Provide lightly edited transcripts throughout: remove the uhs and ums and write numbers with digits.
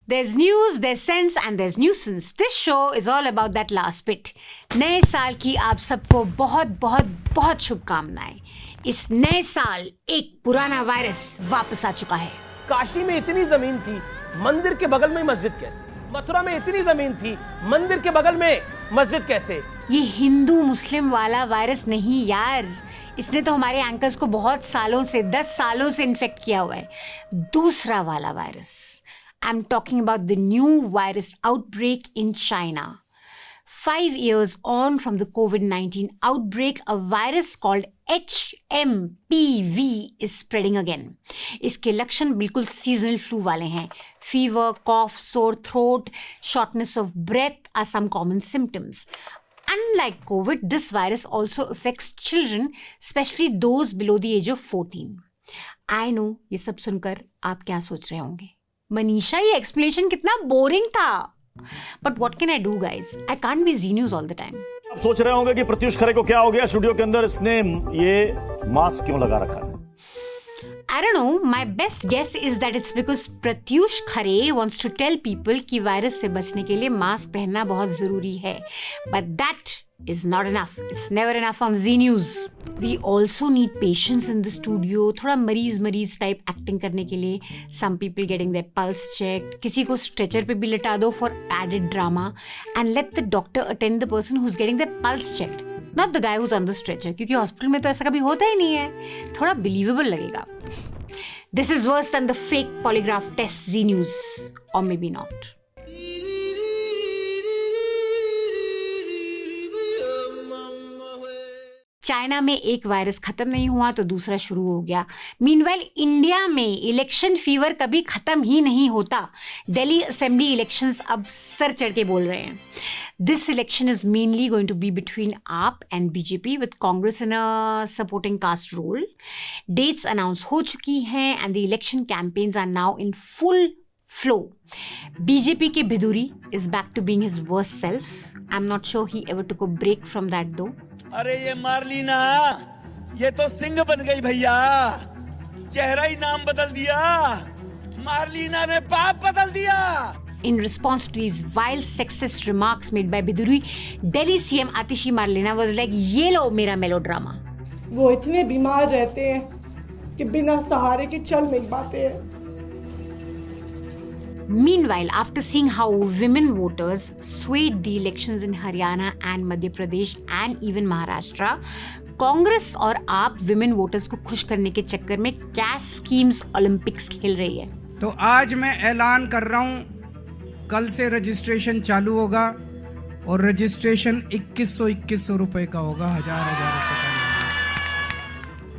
There's news, there's sense and there's nuisance. This show is all about that last bit. नए साल की आप सबको बहुत बहुत बहुत शुभकामनाएं। इस नए साल एक पुराना वायरस वापस आ चुका है। काशी में इतनी जमीन थी, मंदिर के बगल में मस्जिद कैसे? मथुरा में इतनी जमीन थी, मंदिर के बगल में मस्जिद कैसे? ये हिंदू मुस्लिम वाला वायरस नहीं यार, इसने तो हमारे एंकर्स को बहुत सालों से 10 सालों से इन्फेक्ट किया हुआ है। दूसरा वाला virus. I'm talking about the new virus outbreak in China. 5 years on from the COVID-19 outbreak, a virus called HMPV is spreading again. इसके लक्षण बिल्कुल सीजनल फ्लू वाले हैं. Fever, cough, sore throat, shortness of breath are some common symptoms. Unlike COVID, this virus also affects children, especially those below the age of 14. I know, ये सब सुनकर आप क्या सोच रहे होंगे? मनीषा, ये एक्सप्लेनेशन कितना बोरिंग था। But what can I do guys, I can't be Zee News all the time. आप सोच रहे होंगे कि प्रत्युष खरे को क्या हो गया स्टूडियो के अंदर, इसने ये मास्क क्यों लगा रखा है? I don't know, my best guess is that it's because Pratyush Khare wants to tell people कि वायरस से बचने के लिए मास्क पहनना बहुत जरूरी है। But that is not enough. It's never enough on Z News. We also need patience in the studio. थोड़ा मरीज टाइप एक्टिंग करने के लिए। Some people getting their pulse checked. किसी को स्ट्रेचर पे भी लिटा दो for added drama. And let the doctor attend the person who's getting their pulse checked. Not the guy who's on the stretcher, क्योंकि हॉस्पिटल में तो ऐसा कभी होता ही नहीं है। थोड़ा बिलीवेबल लगेगा। This is worse than the fake polygraph test, Z News, or maybe not. China में एक वायरस खत्म नहीं हुआ तो दूसरा शुरू हो गया। मीनवाइल इंडिया में इलेक्शन फीवर कभी खत्म ही नहीं होता। दिल्ली असेंबली इलेक्शंस अब सर चढ़ के बोल रहे हैं। This election is mainly going to be between AAP and BJP with Congress in a supporting cast role. Dates announced हो चुकी हैं and the election campaigns are now in full flow. BJP के भिदुरी is back to being his worst self. I'm not sure he ever took a break from that though. अरे ये मार्लिना, ये तो सिंह बन गई भैया, चेहरा ही नाम बदल दिया, मार्लिना ने बाप बदल दिया। In response to these vile sexist remarks made by Biduri, Delhi CM Atishi Marlena was like, ये लो मेरा melodrama. वो इतने बीमार रहते हैं कि बिना सहारे के चल नहीं पाते हैं। Meanwhile, after seeing how women voters swayed the elections in Haryana and Madhya Pradesh and even Maharashtra, Congress और आप विमेन वोटर्स को खुश करने के चक्कर में कैश स्कीम्स ओलंपिक्स खेल रही है। तो आज मैं ऐलान कर रहा हूँ, कल से रजिस्ट्रेशन चालू होगा और रजिस्ट्रेशन 2100 रुपए का होगा, हजार रुपए का।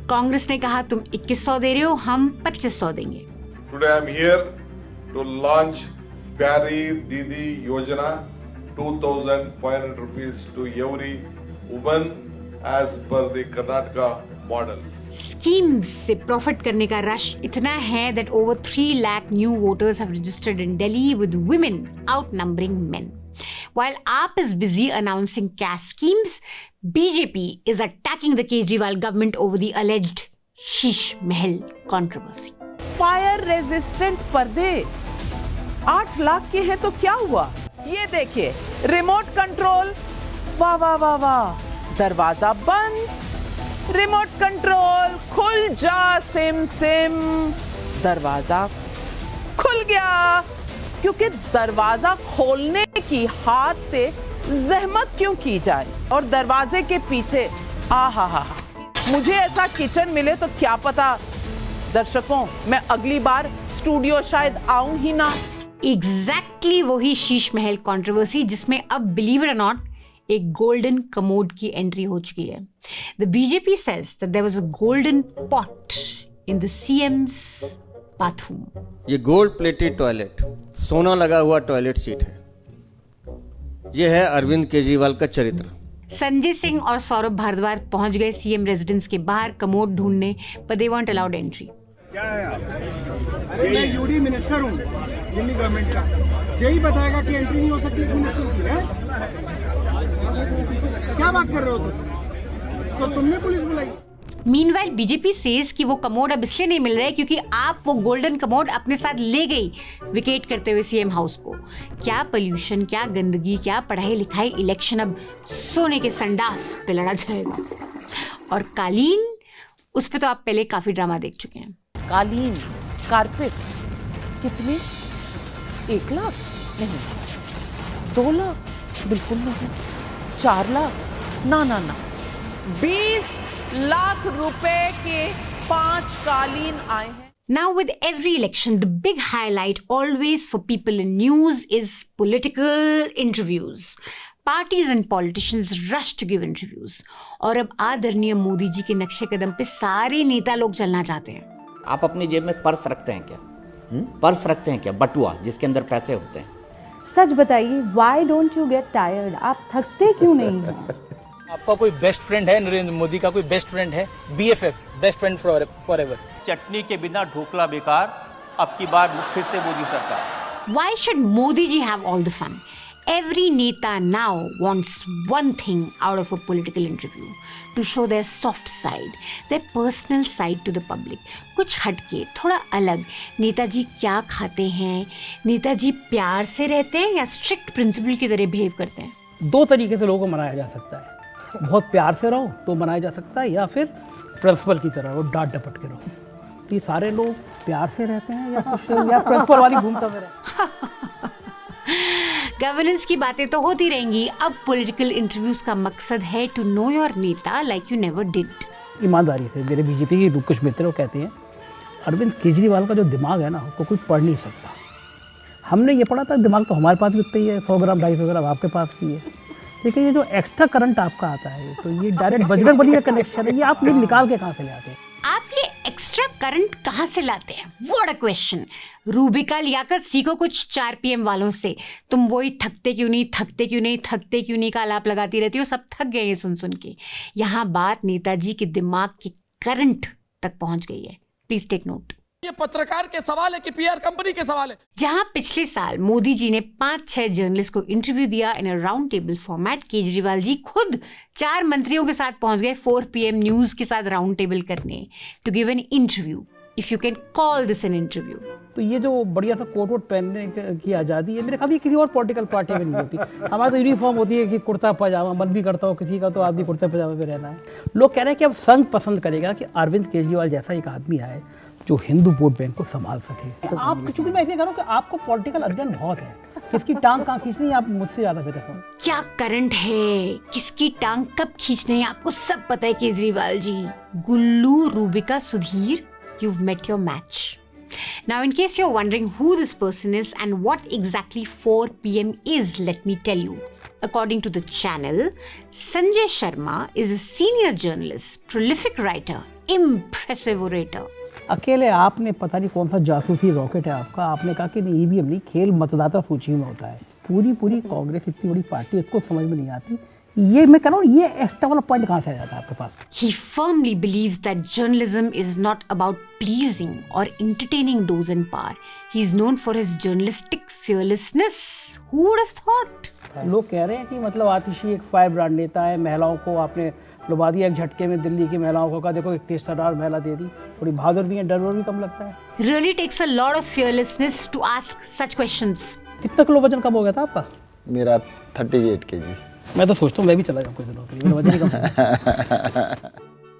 कांग्रेस ने कहा तुम 2100 दे रहे हो, हम 2500 देंगे। Today I am here to launch Pyari Didi Yojana, 2,500 rupees to every woman as per the Karnataka model. Schemes से प्रॉफिट करने का रश इतना है that over 3 lakh new voters have registered in Delhi with women outnumbering men. While AAP is busy announcing cash schemes, BJP is attacking the Kejriwal government over the alleged Sheesh Mahal controversy. Fire resistant पर्दे 8 लाख के हैं तो क्या हुआ? ये देखिए, remote control, वाह वाह वाह वाह, दरवाजा बंद, रिमोट कंट्रोल खुल जा, सिम सिम, दरवाजा खुल गया। क्योंकि दरवाजा खोलने की हाथ से जहमत क्यों की जाए, और दरवाजे के पीछे आहा, मुझे ऐसा किचन मिले तो क्या पता दर्शकों, मैं अगली बार स्टूडियो शायद आऊं ही ना। एग्जैक्टली वही शीश महल कंट्रोवर्सी जिसमें अब बिलीव इट और नॉट एक गोल्डन कमोड की एंट्री हो चुकी है। The BJP says that there was a golden pot in the CM's bathroom. ये गोल्ड प्लेटेड टॉयलेट, सोना लगा हुआ टॉयलेट सीट है। ये है अरविंद केजरीवाल का चरित्र। संजय सिंह और सौरभ भारद्वाज पहुंच गए सीएम रेजिडेंस के बाहर कमोड ढूंढने, पर दे weren't allowed entry। क्या है आप? अरे मैं यूडी मिनिस्टर हूँ दिल्ली गवर्नमेंट का, यही बताएगा कि एंट्री नहीं हो सकती एक मिनिस्टर की है? क्या बात कर रहे हो तुम? तो तुमने पुलिस बुलाई? मीनवाइल बीजेपी सेज कि वो कमोड अब इसलिए नहीं मिल रहे क्योंकि आप वो गोल्डन कमोड अपने साथ ले गई विकेट करते हुए सीएम हाउस को। क्या पोल्यूशन, क्या गंदगी, क्या पढ़ाई लिखाई, इलेक्शन अब सोने के संडास पे लड़ा जाएगा। और कालीन, उस पे तो आप पहले काफी ड्रामा देख चुके हैं। कालीन, कारपेट कितने? 1 लाख नहीं, 2 लाख बिल्कुल नहीं, 4 लाख ना ना ना, 20 लाख रुपए के 5 कालीन आए हैं। Now with every election, the big highlight always for people in news is political interviews. Parties and politicians rush to give interviews. और अब आदरणीय मोदी जी के नक्शे कदम पे सारे नेता लोग चलना चाहते हैं। आप अपनी जेब में पर्स रखते हैं क्या? पर्स रखते हैं क्या? बटुआ जिसके अंदर पैसे होते हैं। सच बताइए, why don't you get tired? आप थकते क्यों नहीं हैं? आपका कोई बेस्ट फ्रेंड है? नरेंद्र मोदी का कोई बेस्ट फ्रेंड है? BFF, best friend for ever. Chutney के बिना ढोकला बेकार, अब की बार फिर से मोदी सरकार। Why should Modi ji have all the fun? Every neta now wants one thing out of a political interview, to show their soft side, their personal side to the public. कुछ हटके, थोड़ा अलग। नेताजी क्या खाते हैं? नेताजी प्यार से रहते हैं या स्ट्रिक्ट प्रिंसिपल की तरह बिहेव करते हैं? 2 तरीके से लोगों को मनाया जा सकता है। बहुत प्यार से रहो तो मनाया जा सकता है, या फिर प्रिंसिपल की तरह वो डांट डपट के रहो। तो ये सारे लोग प्यार से रहते हैं या कुछ या प्रिंसिपल वाली भूमिका में रहते हैं। गवर्नेंस की बातें तो होती रहेंगी। अब पॉलिटिकल इंटरव्यूज का मकसद है टू नो योर नेता लाइक यू नेवर डिड। ईमानदारी से मेरे बीजेपी के कुछ मित्र वो कहते हैं अरविंद केजरीवाल का जो दिमाग है ना उसको कोई पढ़ नहीं सकता। हमने ये पढ़ा था दिमाग तो हमारे पास भी उतना ही है, 100 ग्राम 250 ग्राम आपके पास भी है, लेकिन ये जो एक्स्ट्रा करंट आपका आता है तो ये डायरेक्ट बजरंगबली का कनेक्शन है। ये आप ये निकाल के कहाँ से ले आते हैं? आप ये एक्स्ट्रा करंट कहाँ से लाते हैं? What a question. Rubika Liyaquat सीखो कुछ 4 PM वालों से। तुम वही थकते क्यों नहीं, थकते क्यों नहीं, थकते क्यों नहीं का आलाप लगाती रहती हो। सब थक गए हैं सुन सुन के। यहाँ बात नेताजी के दिमाग के करंट तक पहुंच गई है। Please take note. ये पत्रकार के सवाल है कि PR कंपनी के सवाल है? जहां पिछले साल मोदी जी ने 5-6 जर्नलिस्ट को इंटरव्यू दिया in a round table format, Kejriwal ji खुद 4 मंत्रियों के साथ पहुंच गए 4 PM न्यूज के साथ राउंड टेबल करने to give an interview, if you can call this an interview. तो ये जो बढ़िया सा कोट वोट पहनने की आज़ादी है, मेरे ख्याल ये किसी और पॉलिटिकल पार्टी में नहीं होती। हमारा तो यूनिफॉर्म होती है कि कुर्ता पजामा, मन भी करता हो किसी का तो आदमी कुर्ता पजामा में रहना है। लोग कह रहे हैं कि अब संघ पसंद करेगा कि अरविंद केजरीवाल जैसा एक आदमी आए जो हिंदू वोट बैंक को संभाल सके। आप चूंकि मैं ऐसे कह रहा हूँ कि आपको पॉलिटिकल अध्ययन बहुत है, किसकी टांग कहाँ खींचनी है आप मुझसे ज़्यादा बेहतर हो। क्या करंट है, किसकी टांग कब खींचनी है, आपको सब पता है केजरीवाल जी। गुल्लू, Rubika, Sudhir, you've met your match. Now, in case you're wondering who this person is and what exactly 4 PM is, let me tell you. According to the channel, Sanjay Sharma is a senior journalist, prolific writer, impressive orator. अकेले आपने पता नहीं कौन सा जासूसी rocket है आपका, आपने कहा कि नहीं EVM नहीं, खेल मतदाता सूची में होता है। पूरी कांग्रेस इतनी बड़ी पार्टी, इसको समझ में नहीं आती। ये मैं कह रहा हूँ, ये एक्स्ट्रा वाला पॉइंट कहाँ से आ जाता है आपके पास? He firmly believes that journalism is not about pleasing or entertaining those in power. He is known for his journalistic fearlessness. Who would have thought? लोग कह रहे हैं कि मतलब आतिशी एक फायर ब्रांड नेता है, महिलाओं को आपने लुभा दिया एक झटके में। दिल्ली की महिलाओं को कहा देखो एक तेजतर्रार महिला दे दी, थोड़ी बहादुर भी है, डर भी कम लगता है। Really takes a lot of fearlessness to ask such questions. कितना किलो वजन कम हो गया था आपका? मेरा 38 kg। मैं तो सोचता हूँ मैं भी चला जाऊँ कुछ दिनों के लिए, मेरा वजन ही कम।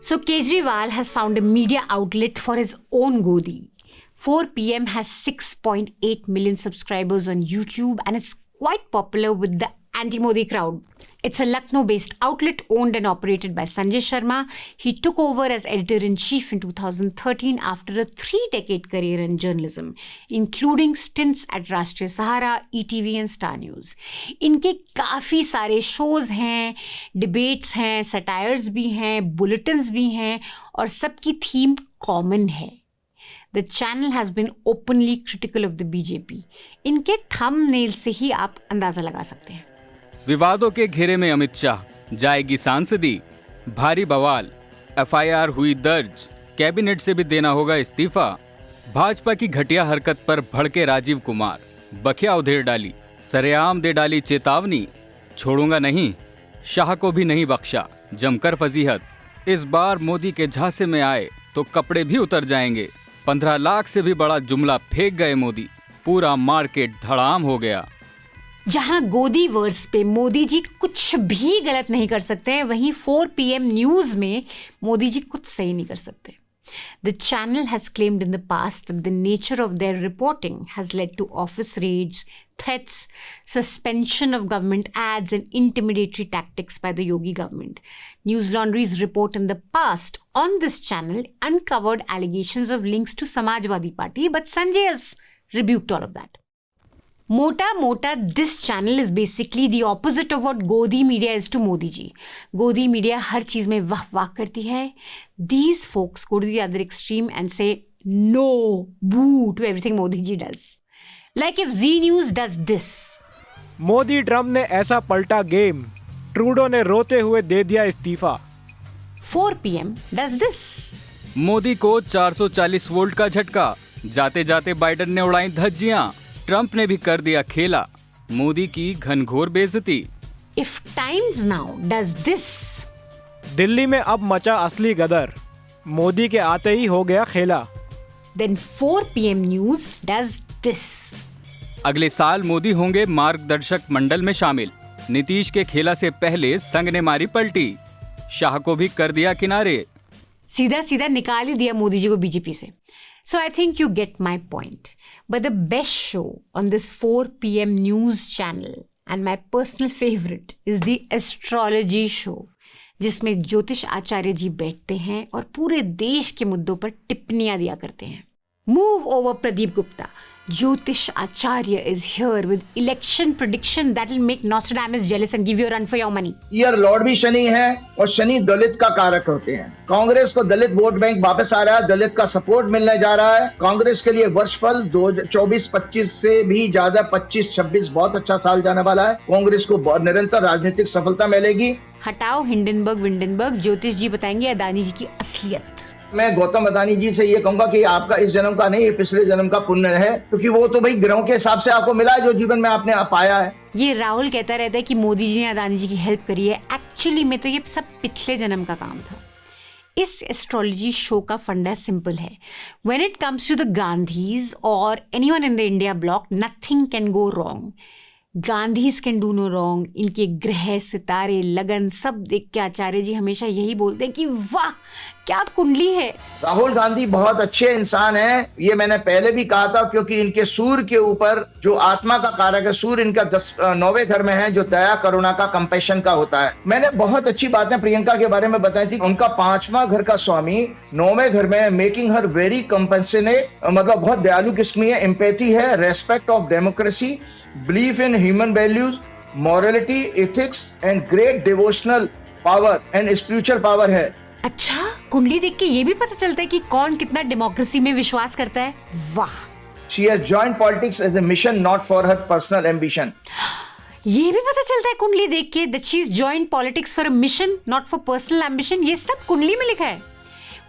So Kejriwal has found a media outlet for his own Godi. 4 PM has 6.8 million subscribers on YouTube and it's quite popular with the anti-Modi crowd. It's a Lucknow-based outlet owned and operated by Sanjay Sharma. He took over as editor-in-chief in 2013 after a 3-decade career in journalism, including stints at Rashtriya Sahara, ETV and Star News. इनके काफ़ी सारे shows हैं, debates हैं, satires भी हैं, bulletins भी हैं और सबकी theme common है. The channel has been openly critical of the BJP. इनके thumbnail से ही आप अंदाज़ा लगा सकते हैं. विवादों के घेरे में अमित शाह, जाएगी सांसदी, भारी बवाल, FIR हुई दर्ज, कैबिनेट से भी देना होगा इस्तीफा, भाजपा की घटिया हरकत पर भड़के राजीव कुमार, बखिया उधेड़ डाली, सरेआम दे डाली चेतावनी, छोड़ूंगा नहीं, शाह को भी नहीं बख्शा, जमकर फजीहत, इस बार मोदी के झांसे में आए तो कपड़े भी उतर जाएंगे। 15 लाख से भी बड़ा जुमला फेंक गए मोदी, पूरा मार्केट धड़ाम हो गया। जहां गोदी वर्स पे मोदी जी कुछ भी गलत नहीं कर सकते हैं, वहीं 4 PM न्यूज में मोदी जी कुछ सही नहीं कर सकते। The channel has claimed in the past that the nature of their reporting has led to office raids, threats, suspension of government ads, and intimidatory tactics by the Yogi government. News Laundry's report in the past on this channel uncovered allegations of links to Samajwadi Party, but Sanjay has rebuked all of that. Mota, this channel is basically the opposite of what Godi media is to Modi ji. Godi media हर चीज में वाह वाह करती है. These folks go to the other extreme and say no, boo to everything Modi ji does. Like if Z News does this. Modi Trump ने ऐसा पलटा game, Trudeau ने रोते हुए दे दिया इस्तीफा। 4 PM does this. मोदी को 440 वोल्ट का झटका, जाते जाते बाइडन ने उड़ाई धज्जियां, ट्रंप ने भी कर दिया खेला, मोदी की घनघोर बेइज्जती। If Times Now does this. Delhi में अब मचा असली गदर, मोदी के आते ही हो गया खेला। Then 4 PM News does this. अगले साल मोदी होंगे मार्गदर्शक मंडल में शामिल, नीतीश के खेला से पहले संग ने मारी पलटी, शाह को भी कर दिया किनारे। सीधा सीधा निकाल ही दिया मोदी जी को बीजेपी से। So I think you get my point. But the best show on this 4 PM news channel and my personal favorite is the astrology show, जिसमें ज्योतिष आचार्य जी बैठते हैं और पूरे देश के मुद्दों पर टिप्पणियां दिया करते हैं। Move over Pradeep Gupta. Jyotish Acharya is here with election prediction that will make Nostradamus jealous and give you a run for your money. Year Lord भी शनि है और शनि दलित का कारक होते हैं। कांग्रेस को दलित वोट बैंक वापस आ रहा है, दलित का सपोर्ट मिलने जा रहा है। कांग्रेस के लिए वर्षफल 2024-25 से भी ज्यादा 25-26 बहुत अच्छा साल जाने वाला है। कांग्रेस को निरंतर राजनीतिक सफलता मिलेगी। हटाओ हिंडनबर्ग विंडनबर्ग, ज्योतिष जी बताएंगे अदानी जी की असलियत। मैं गौतम अदानी जी से ये कहूंगा कि आपका इस जन्म का नहीं, ये पिछले जन्म का पुण्य है, क्योंकि वो तो भाई ग्रहों के हिसाब से आपको मिला है जो जीवन में आपने पाया है। ये राहुल कहता रहता है कि मोदी जी ने अदानी जी की हेल्प करी है, एक्चुअली में तो ये सब पिछले जन्म का काम था। इस एस्ट्रोलॉजी शो का फंडा सिंपल है। When it comes to the Gandhis और anyone in the India bloc, nothing can go wrong. Gandhis can do no wrong. इनके ग्रह, सितारे, लगन सब देख के आचार्य जी हमेशा यही बोलते हैं कि वाह क्या कुंडली है। राहुल गांधी बहुत अच्छे इंसान हैं, ये मैंने पहले भी कहा था, क्योंकि इनके सूर्य के ऊपर जो आत्मा का कारक है, सूर्य इनका 9वें घर में है, जो दया, करुणा का, कंपैशन का होता है। मैंने बहुत अच्छी बातें प्रियंका के बारे में बताई थी। उनका 5वां घर का स्वामी 9वें घर में, मेकिंग हर वेरी कंपेशनेट, मतलब बहुत दयालु किस्म है, एम्पैथी है, respect of democracy, belief in human values, morality, ethics and great devotional power and spiritual power है। अच्छा, कुंडली देख के ये भी पता चलता है कि कौन कितना डेमोक्रेसी में विश्वास करता है। वाह। She has joined politics as a mission, not for her personal ambition. ये भी पता चलता है कुंडली देख के that she has joined politics for a mission, not for personal ambition। ये सब कुंडली में लिखा है।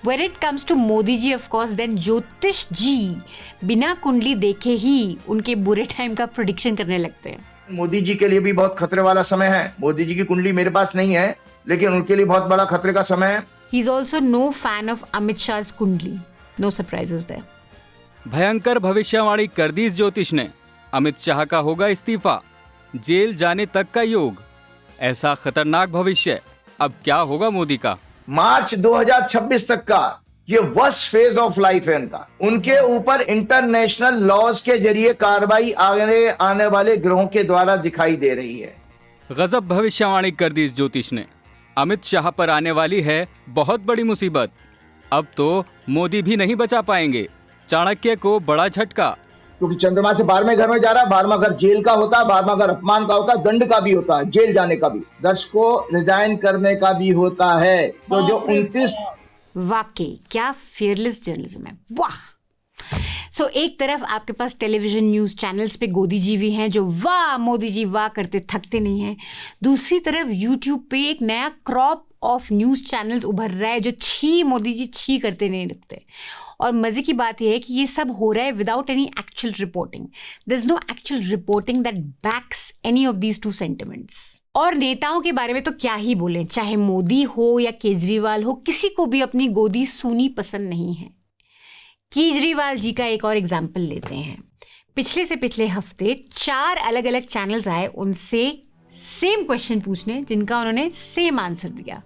When it comes to Modi ji, of course, then ज्योतिष जी बिना कुंडली देखे ही उनके बुरे टाइम का प्रेडिक्शन करने लगते हैं। मोदी जी के लिए भी बहुत खतरे वाला समय है। मोदी जी की कुंडली मेरे पास नहीं है, लेकिन उनके लिए बहुत बड़ा खतरे का समय है। He is also no fan of Amit Shah's कुंडली। No surprises there. भयंकर भविष्यवाणी कर दी इस ज्योतिष ने। अमित शाह का होगा इस्तीफा, जेल जाने तक का योग। ऐसा खतरनाक भविष्य। अब क्या होगा मोदी का? मार्च 2026 तक का ये वर्स्ट फेज ऑफ लाइफ है इनका। उनके ऊपर इंटरनेशनल लॉज के जरिए कार्रवाई आने वाले ग्रहों के द्वारा दिखाई दे रही है। गजब भविष्यवाणी कर दी इस ज्योतिष ने। अमित शाह पर आने वाली है बहुत बड़ी मुसीबत। अब तो मोदी भी नहीं बचा पाएंगे। चाणक्य को बड़ा झटका, क्योंकि चंद्रमा से 12वें घर में जा रहा है। 12वां घर जेल का होता है, 12वां घर अपमान का होता है, दंड का भी होता है, जेल जाने का भी, दर्शकों रिजाइन करने का भी होता है। तो जो 29 वाकई क्या फियरलेस जर्नलिज्म है। वाह। सो एक तरफ आपके पास टेलीविजन न्यूज़ चैनल्स पे गोदी जी भी हैं जो वाह मोदी जी वाह करते थकते नहीं हैं। दूसरी तरफ यूट्यूब पे एक नया क्रॉप ऑफ न्यूज़ चैनल्स उभर रहा है जो छी मोदी जी छी करते नहीं लगते। और मज़े की बात यह है कि ये सब हो रहा है without any actual reporting. There is no actual reporting that backs any of these two sentiments. और नेताओं के बारे में तो क्या ही बोलें, चाहे मोदी हो या केजरीवाल हो, किसी को भी अपनी गोदी सूनी पसंद नहीं है। केजरीवाल जी का एक और एग्जाम्पल लेते हैं। पिछले से पिछले हफ्ते 4 अलग अलग चैनल्स आए उनसे सेम क्वेश्चन पूछने, जिनका उन्होंने सेम आंसर दिया।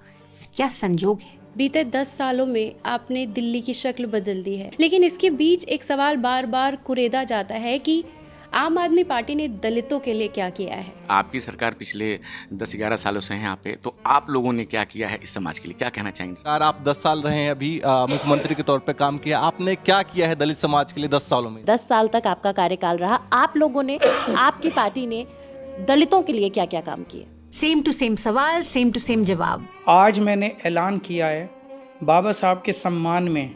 क्या संजोग है? बीते 10 सालों में आपने दिल्ली की शक्ल बदल दी है, लेकिन इसके बीच एक सवाल बार बार कुरेदा जाता है कि आम आदमी पार्टी ने दलितों के लिए क्या किया है। आपकी सरकार पिछले 10-11 सालों से है यहाँ पे, तो आप लोगों ने क्या किया है इस समाज के लिए, क्या कहना चाहेंगे? सर, आप 10 साल रहे हैं अभी मुख्यमंत्री के तौर पे काम किया, आपने क्या किया है दलित समाज के लिए 10 सालों में? 10 साल तक आपका कार्यकाल रहा, आप लोगों ने, आपकी पार्टी ने दलितों के लिए क्या क्या काम किए? सेम टू सेम सवाल, सेम टू सेम जवाब। आज मैंने ऐलान किया है, बाबा साहब के सम्मान में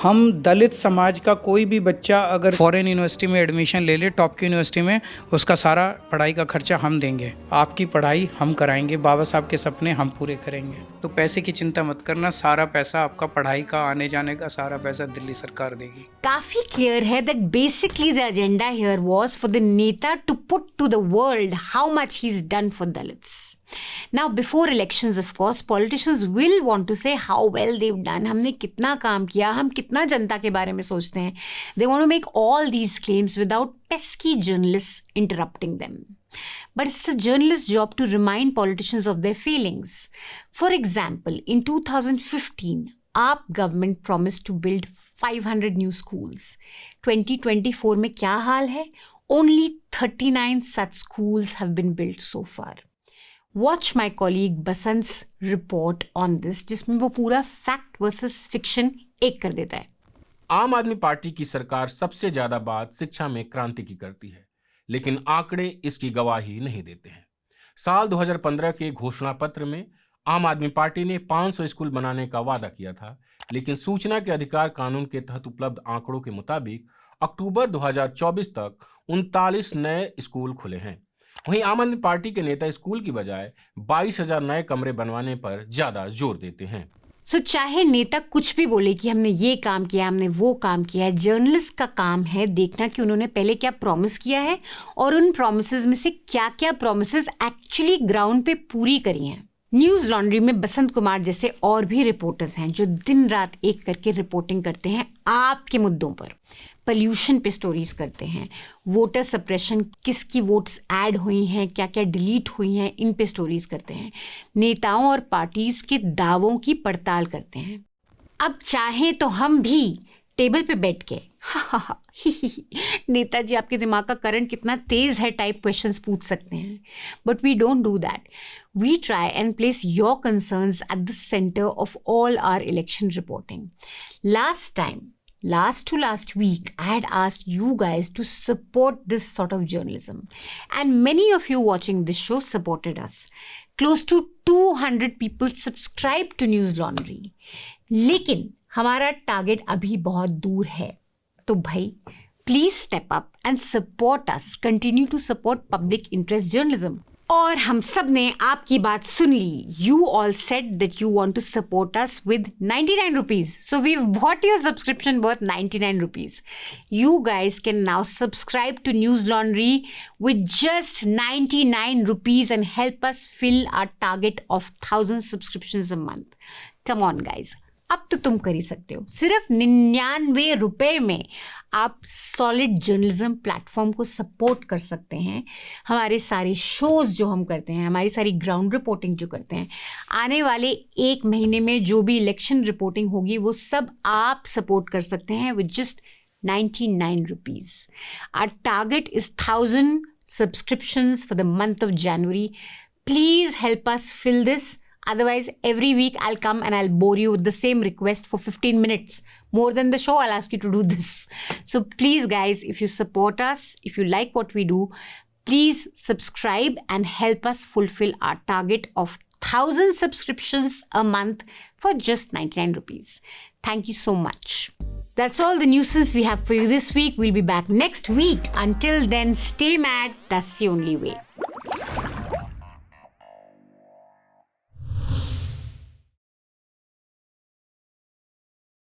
हम दलित समाज का कोई भी बच्चा अगर फॉरेन यूनिवर्सिटी में एडमिशन ले ले, टॉप की यूनिवर्सिटी में, उसका सारा पढ़ाई का खर्चा हम देंगे। आपकी पढ़ाई हम कराएंगे, बाबा साहब के सपने हम पूरे करेंगे। तो पैसे की चिंता मत करना, सारा पैसा आपका पढ़ाई का, आने जाने का सारा पैसा दिल्ली सरकार देगी। काफी क्लियर है that basically the agenda here was for the neta to put to the world how much he is done for Dalits. Now before elections of course politicians will want to say how well they've done, हमने कितना काम किया, हम कितना जनता के बारे में सोचते हैं। They want to make all these claims without pesky journalists interrupting them. But it's the journalist's job to remind politicians of their feelings. For example, in 2015, our government promised to build 500 new schools. 2024 में क्या हाल है? Only 39 such schools have been built so far. Watch my colleague Basant's report on this, जिसमें वो पूरा fact versus fiction एक कर देता है। आम आदमी पार्टी की सरकार सबसे ज्यादा बात शिक्षा में क्रांति की करती है, लेकिन आंकड़े इसकी गवाही नहीं देते हैं। साल 2015 के घोषणा पत्र में आम आदमी पार्टी ने 500 स्कूल बनाने का वादा किया था, लेकिन सूचना के अधिकार कानून के तहत उपलब्ध आंकड़ों के मुताबिक अक्टूबर 2024 तक 39 नए स्कूल खुले हैं। वहीं आम आदमी पार्टी के नेता स्कूल की बजाय 22,000 नए कमरे बनवाने पर ज्यादा जोर देते हैं। सो चाहे नेता कुछ भी बोले कि हमने ये काम किया, हमने वो काम किया है, जर्नलिस्ट का काम है देखना कि उन्होंने पहले क्या प्रॉमिस किया है और उन प्रॉमिसेस में से क्या क्या प्रॉमिसेस एक्चुअली ग्राउंड पे पूरी करी हैं। न्यूज़ लॉन्ड्री में बसंत कुमार जैसे और भी रिपोर्टर्स हैं जो दिन रात एक करके रिपोर्टिंग करते हैं आपके मुद्दों पर। पॉल्यूशन पे स्टोरीज करते हैं, वोटर सप्रेशन, किसकी वोट्स ऐड हुई हैं, क्या क्या डिलीट हुई हैं, इन पे स्टोरीज करते हैं। नेताओं और पार्टीज के दावों की पड़ताल करते हैं। अब चाहे तो हम भी टेबल पे बैठ के नेताजी आपके दिमाग का करंट कितना तेज है टाइप क्वेश्चंस पूछ सकते हैं, but we don't do that. We try and place your concerns at the centre of all our election reporting. Last to last week, I had asked you guys to support this sort of journalism. And many of you watching this show supported us. Close to 200 people subscribed to News Laundry. लेकिन हमारा target अभी बहुत दूर है। तो भाई, please step up and support us. Continue to support public interest journalism. और हम सब ने आपकी बात सुन ली। You all said that you want to support us with 99 rupees. So we've bought your subscription worth 99 rupees. You guys can now subscribe to News Laundry with just 99 rupees and help us fill our target of 1,000 subscriptions a month. Come on guys. अब तो तुम कर ही सकते हो। सिर्फ 99 रुपए में आप सॉलिड जर्नलिज्म प्लेटफॉर्म को सपोर्ट कर सकते हैं। हमारे सारे शोज़ जो हम करते हैं, हमारी सारी ग्राउंड रिपोर्टिंग जो करते हैं, आने वाले 1 महीने में जो भी इलेक्शन रिपोर्टिंग होगी वो सब आप सपोर्ट कर सकते हैं with just 99 rupees. Our target is 1,000 subscriptions for the month of January. Please help us fill this. Otherwise, every week I'll come and I'll bore you with the same request for 15 minutes. More than the show, I'll ask you to do this. So please guys, if you support us, if you like what we do, please subscribe and help us fulfill our target of 1,000 subscriptions a month for just 99 rupees. Thank you so much. That's all the nuisance we have for you this week. We'll be back next week. Until then, stay mad. That's the only way.